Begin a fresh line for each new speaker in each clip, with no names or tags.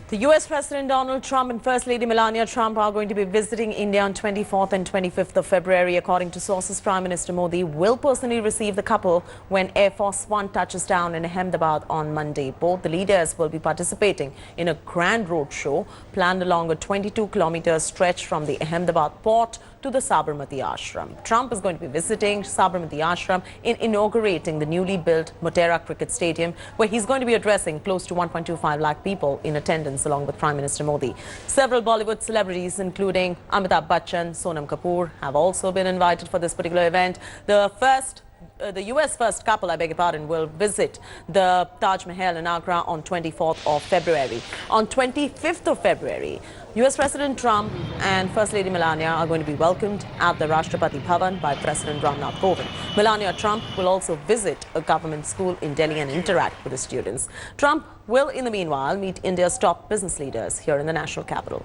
The US President Donald Trump and First Lady Melania Trump are going to be visiting India on 24th and 25th of February. According to sources, Prime Minister Modi will personally receive the couple when Air Force One touches down in Ahmedabad on Monday. Both the leaders will be participating in a grand road show planned along a 22-kilometer stretch from the Ahmedabad port to the Sabarmati Ashram. Trump is going to be visiting Sabarmati Ashram in inaugurating the newly built Motera Cricket Stadium, where he's going to be addressing close to 1.25 lakh people in attendance along with Prime Minister Modi. Several Bollywood celebrities, including Amitabh Bachchan, Sonam Kapoor, have also been invited for this particular event. The US first couple, I beg your pardon, will visit the Taj Mahal in Agra on 24th of February. On 25th of February, US President Trump and First Lady Melania are going to be welcomed at the Rashtrapati Bhavan by President Donal Trump. Melania Trump will also visit a government school in Delhi and interact with the students. Trump will, in the meanwhile, meet India's top business leaders here in the national capital.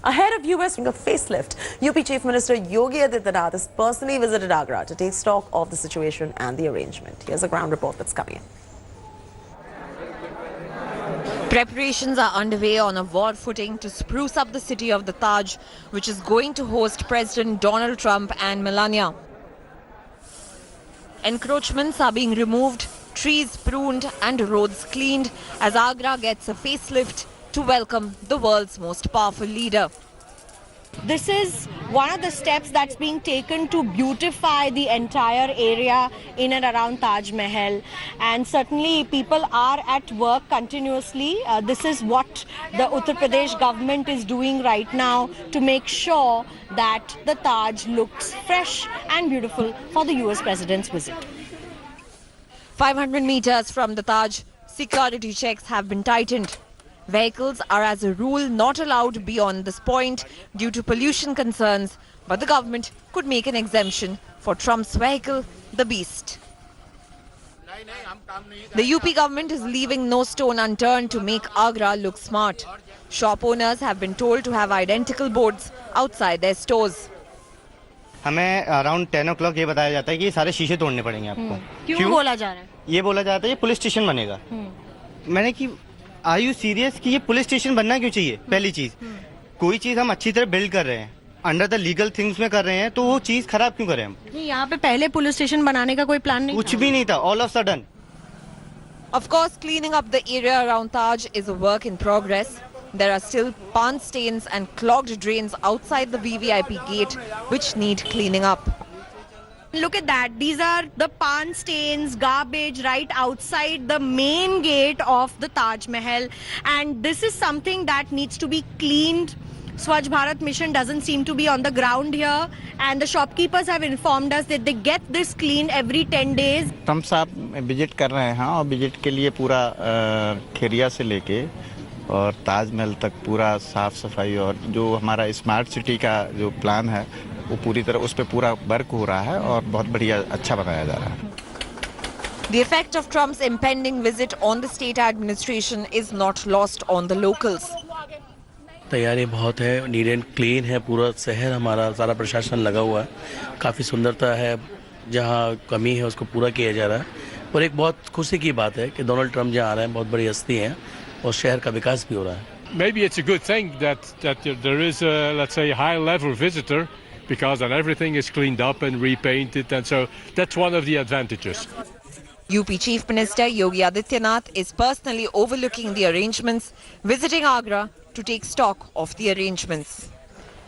Ahead of US a facelift, UP Chief Minister Yogi Adityanath has personally visited Agra to take stock of the situation and the arrangement. Here's a ground report that's coming in.
Preparations are underway on a war footing to spruce up the city of the Taj, which is going to host President Donald Trump and Melania. Encroachments are being removed, trees pruned and roads cleaned as Agra gets a facelift to welcome the world's most powerful leader.
This is one of the steps that's being taken to beautify the entire area in and around Taj Mahal, and certainly people are at work continuously. This is what the Uttar Pradesh government is doing right now to make sure that the Taj looks fresh and beautiful for the US President's visit.
500 meters from the Taj, security checks have been tightened. Vehicles are as a rule not allowed beyond this point due to pollution concerns, but the government could make an exemption for Trump's vehicle, the Beast. The UP government is leaving no stone unturned to make Agra look smart. Shop owners have been told to have identical boards outside their stores.
हमें around 10 o'clock ये बताया जाता है कि सारे शीशे तोड़ने पड़ेंगे आपको।
क्यों बोला जा रहा है?
ये बोला जाता है ये पुलिस स्टेशन बनेगा। मैंने कि आर यू सीरियस कि ये पुलिस स्टेशन बनना क्यों चाहिए? पहली चीज, कोई चीज हम अच्छी तरह बिल्ड कर रहे हैं, अंडर द लीगल थिंग्स में कर रहे हैं, तो वो चीज खराब क्यों करें हम?
नहीं, यहाँ पे पहले पुलिस स्टेशन बनाने का कोई प्लान नहीं,
कुछ भी नहीं था, all of sudden.
Of course, cleaning up the area around Taj is a work in progress. There are still pond stains and clogged drains outside the VVIP gate which need cleaning up.
Look at that. These are the pan stains, garbage right outside the main gate of the Taj Mahal. And this is something that needs to be cleaned. Swachh Bharat mission doesn't seem to be on the ground here. And the shopkeepers have informed us that they get this cleaned every 10 days.
Trump साहब visit कर रहे हैं और visit के लिए पूरा खेरिया से लेके और ताजमहल तक पूरा साफ सफाई और जो हमारा स्मार्ट सिटी का जो प्लान है वो पूरी तरह उस पे पूरा वर्क हो रहा है और बहुत बढ़िया अच्छा बनाया जा रहा है.
The effect of Trump's impending visit on the state administration is not lost on the locals.
तैयारी बहुत है, नीट एंड क्लीन है, पूरा शहर हमारा सारा प्रशासन लगा हुआ है, काफ़ी सुंदरता है, जहाँ कमी है उसको पूरा किया जा रहा है. और एक बहुत खुशी की बात है कि डोनाल्ड ट्रंप जहाँ आ रहे हैं, बहुत बड़ी हस्ती हैं और शहर का विकास भी हो रहा है.
Maybe it's a good thing that there is a, let's say, high-level visitor, because then everything is cleaned up and repainted, and so that's one of the advantages.
UP Chief Minister Yogi Adityanath is personally overlooking the arrangements, visiting Agra to take stock of the arrangements.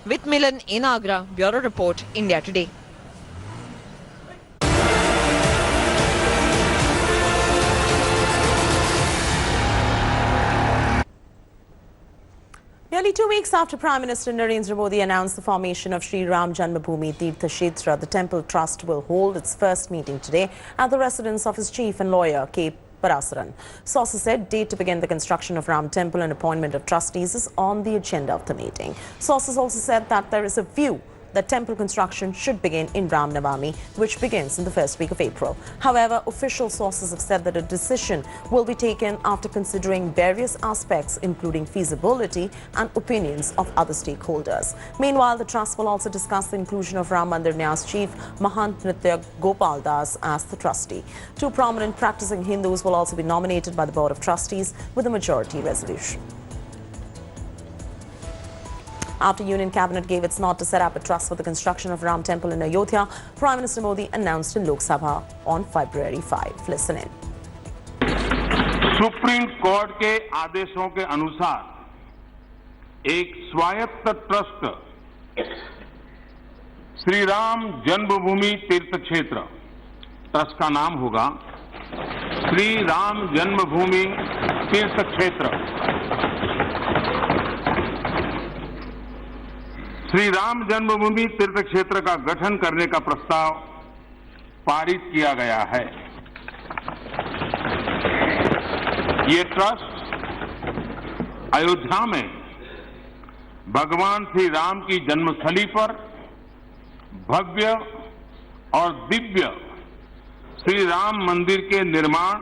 With Milan in Agra, Bureau Report, India Today.
Nearly 2 weeks after Prime Minister Narendra Modi announced the formation of Sri Ram Janmabhoomi Tirtha Kshetra, the Temple Trust will hold its first meeting today at the residence of his chief and lawyer, K. Parasaran. Sources said date to begin the construction of Ram Temple and appointment of trustees is on the agenda of the meeting. Sources also said that there is a view that temple construction should begin in Ram Navami, which begins in the first week of April. However, official sources have said that a decision will be taken after considering various aspects, including feasibility and opinions of other stakeholders. Meanwhile, the trust will also discuss the inclusion of Ram Mandir Nyas chief Mahant Nritya Gopal Das as the trustee. Two prominent practicing Hindus will also be nominated by the Board of Trustees with a majority resolution. After Union Cabinet gave its nod to set up a trust for the construction of Ram Temple in Ayodhya, Prime Minister Modi announced in Lok Sabha on February 5. Listen in.
Supreme court के आदेशों के अनुसार एक स्वायत्त trust Shri Ram Janmabhoomi Teerth क्षेत्र trust का नाम होगा श्री राम जन्मभूमि तीर्थ क्षेत्र। श्री राम जन्मभूमि तीर्थ क्षेत्र का गठन करने का प्रस्ताव पारित किया गया है। ये ट्रस्ट अयोध्या में भगवान श्री राम की जन्मस्थली पर भव्य और दिव्य श्री राम मंदिर के निर्माण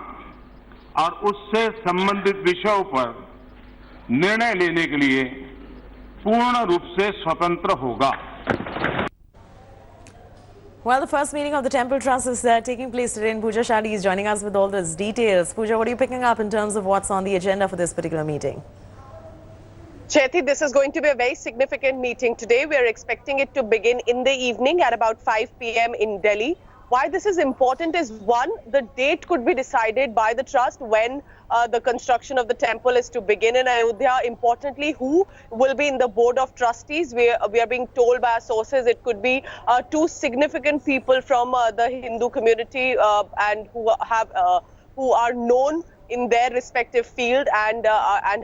और उससे संबंधित विषयों पर निर्णय लेने के लिए पूर्ण रूप से स्वतंत्र होगा।
Well, the first meeting of the Temple Trust is taking place today, and Pooja Shadi is joining us with all those details. Pooja, what are you picking up in terms of what's on the agenda for this particular meeting?
Chaiti, this is going to be a very significant meeting today. We are expecting it to begin in the evening at about 5 p.m. in Delhi. Why this is important is, one, the date could be decided by the trust when the construction of the temple is to begin in Ayodhya. Importantly, who will be in the board of trustees? We are being told by our sources it could be two significant people from the Hindu community and who are known in their respective field and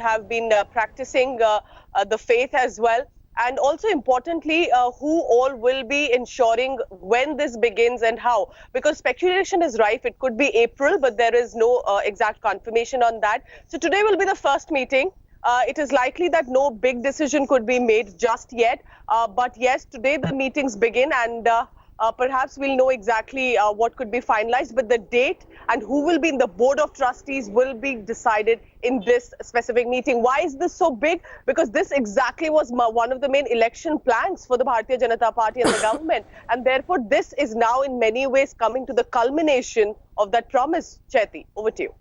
have been practicing the faith as well. And also importantly, who all will be ensuring when this begins and how. Because speculation is rife. It could be April, but there is no exact confirmation on that. So today will be the first meeting. It is likely that no big decision could be made just yet. But yes, today the meetings begin, and perhaps we'll know exactly what could be finalized. But the date and who will be in the board of trustees will be decided in this specific meeting. Why is this so big? Because this exactly was one of the main election plans for the Bharatiya Janata Party and the government. And therefore, this is now in many ways coming to the culmination of that promise. Chaiti, over to you.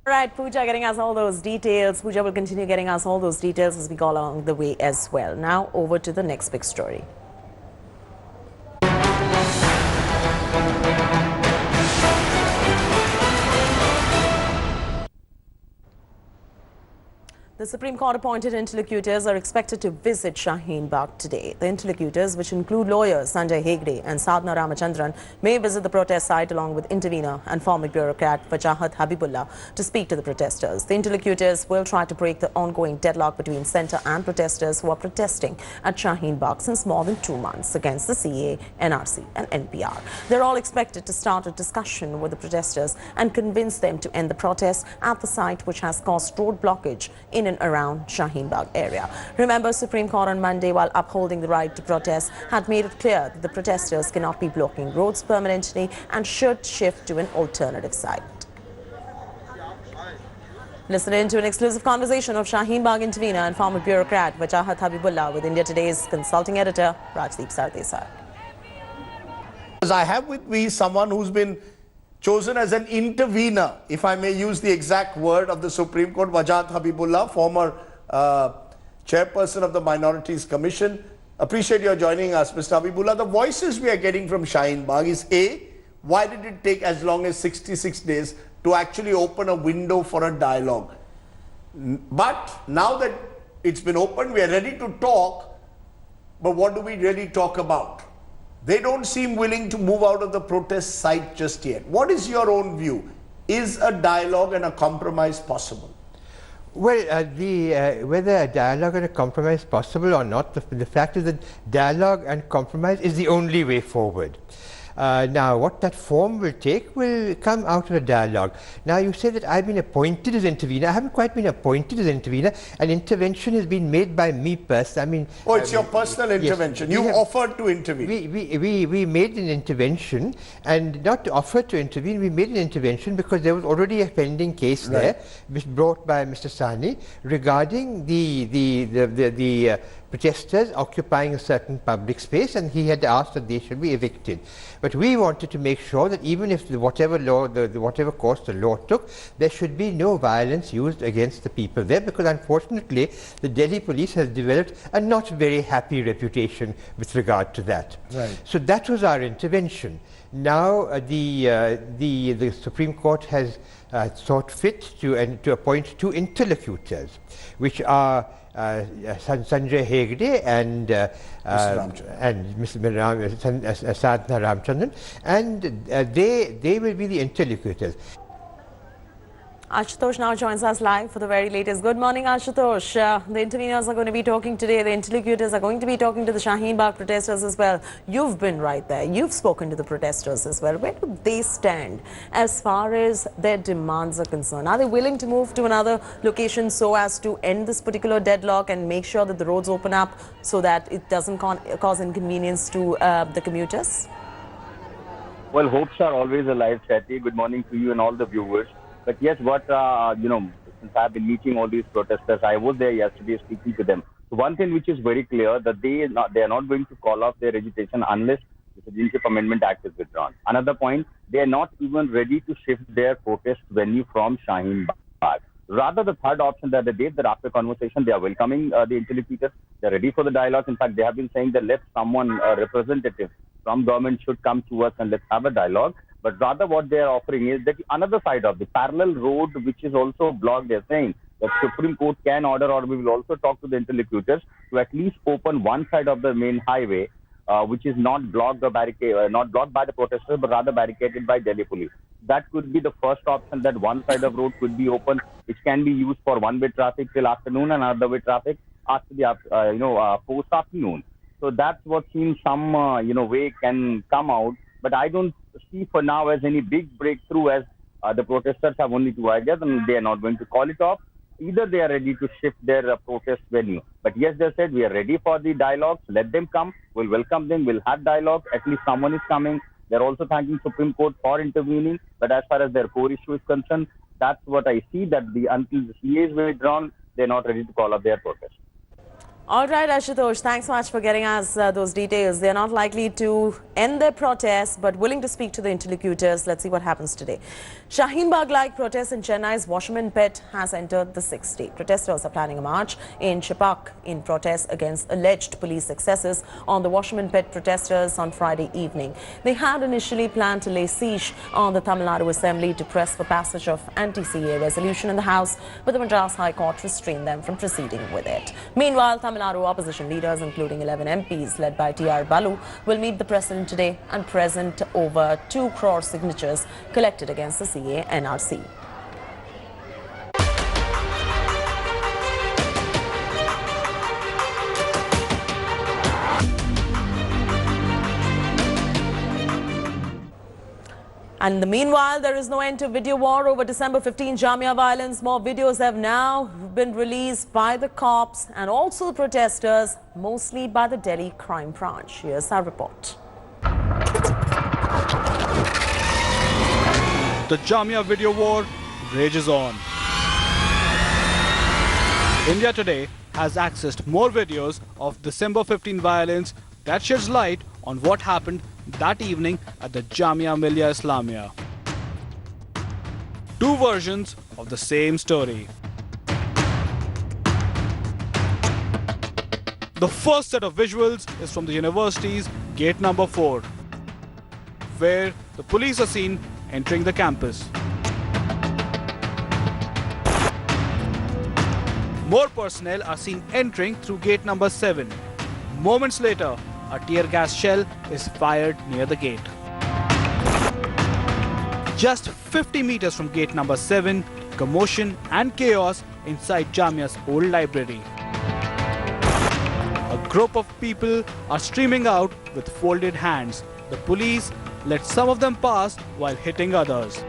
All right, Pooja getting us all those details. Pooja will continue getting us all those details as we go along the way as well. Now over to the next big story. The Supreme Court appointed interlocutors are expected to visit Shaheen Bagh today. The interlocutors, which include lawyers Sanjay Hegde and Sadhna Ramachandran, may visit the protest site along with intervener and former bureaucrat Wajahat Habibullah to speak to the protesters. The interlocutors will try to break the ongoing deadlock between centre and protesters who are protesting at Shaheen Bagh since more than 2 months against the CA, NRC and NPR. They're all expected to start a discussion with the protesters and convince them to end the protest at the site, which has caused road blockage in and around Shaheen Bagh area. Remember, Supreme Court on Monday, while upholding the right to protest, had made it clear that the protesters cannot be blocking roads permanently and should shift to an alternative site. Listen in to an exclusive conversation of Shaheen Bagh intervener and former bureaucrat Wajahat Habibullah with India Today's consulting editor Rajdeep Sardesai.
I have with me someone who's been chosen as an intervener, if I may use the exact word of the Supreme Court, Wajahat Habibullah, former chairperson of the Minorities Commission. Appreciate your joining us, Mr. Habibullah. The voices we are getting from Shaheen Bagh is A, why did it take as long as 66 days to actually open a window for a dialogue? But now that it's been opened, we are ready to talk, but what do we really talk about? They don't seem willing to move out of the protest site just yet. What is your own view? Is a dialogue and a compromise possible?
Well, whether a dialogue and a compromise is possible or not, the fact is that dialogue and compromise is the only way forward. Now, what that form will take will come out of a dialogue. Now, you say that I've been appointed as intervener. I haven't quite been appointed as intervener. An intervention has been made by me personally.
It's your personal intervention.
Yes,
you offered to intervene.
We made an intervention, and not offered to intervene, we made an intervention because there was already a pending case there, which brought by Mr. Sani regarding the protesters occupying a certain public space, and he had asked that they should be evicted. But we wanted to make sure that even if whatever course the law took, there should be no violence used against the people there, because unfortunately the Delhi police has developed a not very happy reputation with regard to that. So that was our intervention. Now the Supreme Court has thought fit to appoint 2 interlocutors, which are Sanjay Hegde and Sadhana Ramchandran, and they will be the interlocutors.
Ashutosh now joins us live for the very latest. Good morning, Ashutosh. The interveners are going to be talking today. The interlocutors are going to be talking to the Shaheen Bagh protesters as well. You've been right there. You've spoken to the protesters as well. Where do they stand as far as their demands are concerned? Are they willing to move to another location so as to end this particular deadlock and make sure that the roads open up so that it doesn't cause inconvenience to the commuters?
Well, hopes are always alive, Chetty. Good morning to you and all the viewers. But yes, since I've been meeting all these protesters, I was there yesterday speaking to them. So one thing which is very clear, that they are not going to call off their agitation unless the Citizenship Amendment Act is withdrawn. Another point, they are not even ready to shift their protest venue from Shaheen Bagh. Rather, the third option that they did, that after conversation, they are welcoming the interlocutors. They are ready for the dialogue. In fact, they have been saying that let someone, a representative from government should come to us and let's have a dialogue. But rather what they are offering is that another side of the parallel road, which is also blocked. They are saying that Supreme Court can order, or we will also talk to the interlocutors to at least open one side of the main highway, which is not blocked or not blocked by the protesters, but rather barricaded by Delhi police. That could be the first option, that one side of road could be open, which can be used for one-way traffic till afternoon and other-way traffic after the post-afternoon. So that's what seems some way can come out. But I don't see for now as any big breakthrough, as the protesters have only 2 ideas and they are not going to call it off. Either they are ready to shift their protest venue. But yes, they said we are ready for the dialogues. Let them come. We'll welcome them. We'll have dialogue. At least someone is coming. They're also thanking Supreme Court for intervening. But as far as their core issue is concerned, that's what I see, that until the CA is withdrawn, they're not ready to call off their protest.
All right, Ashutosh, thanks so much for getting us those details. They're not likely to end their protests, but willing to speak to the interlocutors. Let's see what happens today. Shaheen Bagh-like protests in Chennai's Washerman Pit has entered the 6th day. Protesters are planning a march in Chepauk in protest against alleged police excesses on the Washerman Pit protesters on Friday evening. They had initially planned to lay siege on the Tamil Nadu Assembly to press for passage of anti-CA resolution in the House, but the Madras High Court restrained them from proceeding with it. Meanwhile, Tamil Nadu opposition leaders, including 11 MPs led by T.R. Balu, will meet the president today and present over 2 crore signatures collected against the CA NRC. And in the meanwhile, there is no end to video war over December 15 Jamia violence. More videos have now been released by the cops and also the protesters, mostly by the Delhi crime branch. Here's our report.
The Jamia video war rages on. India Today has accessed more videos of December 15 violence that sheds light on what happened that evening at the Jamia Millia Islamia. 2 versions of the same story. The first set of visuals is from the university's gate number 4, where the police are seen entering the campus. More personnel are seen entering through gate number 7. Moments later, a tear gas shell is fired near the gate. Just 50 meters from gate number 7, commotion and chaos inside Jamia's old library. A group of people are streaming out with folded hands. The police let some of them pass while hitting others.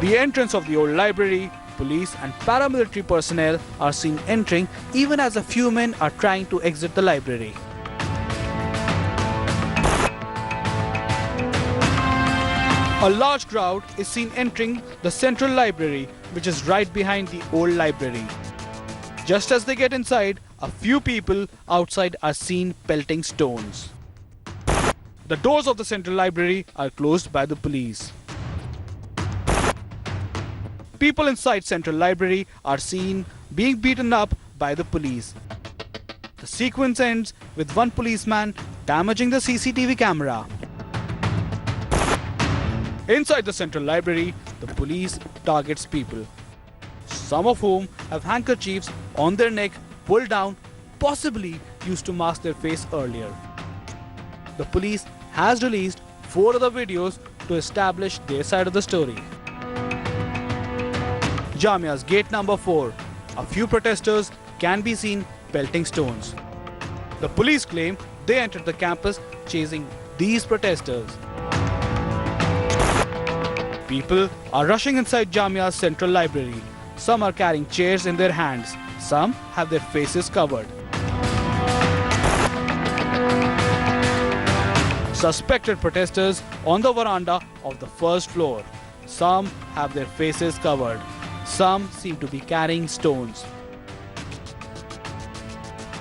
The entrance of the old library, police and paramilitary personnel are seen entering even as a few men are trying to exit the library. A large crowd is seen entering the central library, which is right behind the old library. Just as they get inside, a few people outside are seen pelting stones. The doors of the central library are closed by the police. People inside Central Library are seen being beaten up by the police. The sequence ends with one policeman damaging the CCTV camera. Inside the Central Library, the police targets people, some of whom have handkerchiefs on their neck pulled down, possibly used to mask their face earlier. The police has released 4 other videos to establish their side of the story. Jamia's gate number 4. A few protesters can be seen pelting stones. The police claim they entered the campus chasing these protesters. People are rushing inside Jamia's central library. Some are carrying chairs in their hands. Some have their faces covered. Suspected protesters on the veranda of the first floor. Some have their faces covered. Some seem to be carrying stones.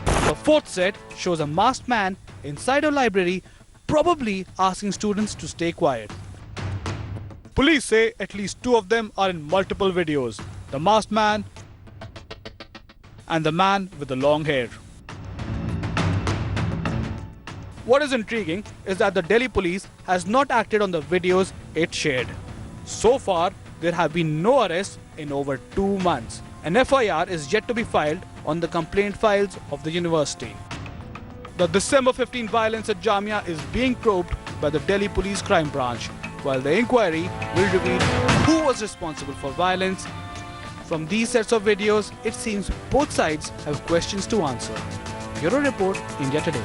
The fourth set shows a masked man inside a library, probably asking students to stay quiet. Police say at least 2 of them are in multiple videos. The masked man and the man with the long hair. What is intriguing is that the Delhi police has not acted on the videos it shared. So far, there have been no arrests in over 2 months. An FIR is yet to be filed on the complaint files of the university. The December 15 violence at Jamia is being probed by the Delhi Police Crime Branch, while the inquiry will reveal who was responsible for violence. From these sets of videos, it seems both sides have questions to answer. Bureau Report, India Today.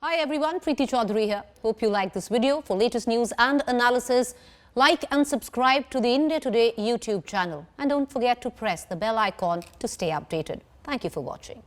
Hi everyone, Preeti Chaudhary here. Hope you like this video. For latest news and analysis, like and subscribe to the India Today YouTube channel. And don't forget to press the bell icon to stay updated. Thank you for watching.